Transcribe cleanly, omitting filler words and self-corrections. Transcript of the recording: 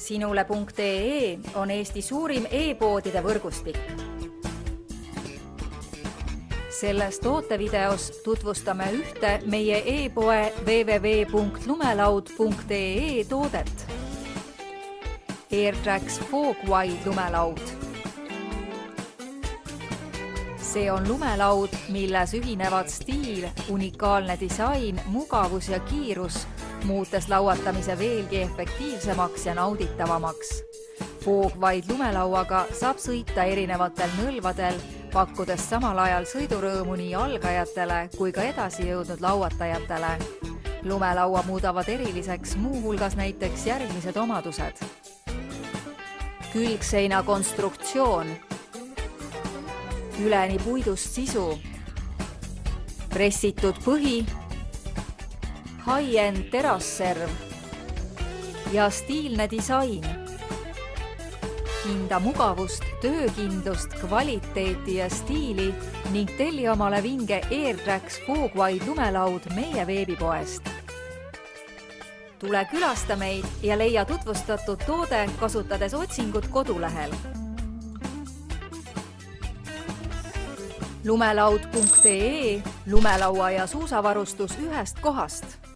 Sinule.ee on Eesti suurim e-poodide võrgustik. Selles tootevideos tutvustame ühte meie e-poe www.lumelaud.ee toodet. AirTrax Fogwide lumelaud. See on lumelaud, milles ühinevad stiil, unikaalne disain, mugavus ja kiirus, muutes lauatamise veelgi efektiivsemaks ja nauditavamaks. Fogwide lumelauaga saab sõita erinevatel nõlvadel, pakkudes samal ajal sõidurõõmu nii algajatele kui ka edasi jõudnud lauatajatele. Lumelaua muudavad eriliseks muuhulgas näiteks järgmised omadused. Külgseina konstruktsioon, üleni puidust sisu, pressitud põhi, high-end terasserv ja stiilne disain. Hinda mugavust, töökindlust, kvaliteeti ja stiili ning telli omale vinge AirTrax Fogwide lumelaud meie veebipoest. Tule külasta meid ja leia tutvustatud toode kasutades otsingut kodulehel. Lumelaud.ee, lumelaua ja suusavarustus ühest kohast.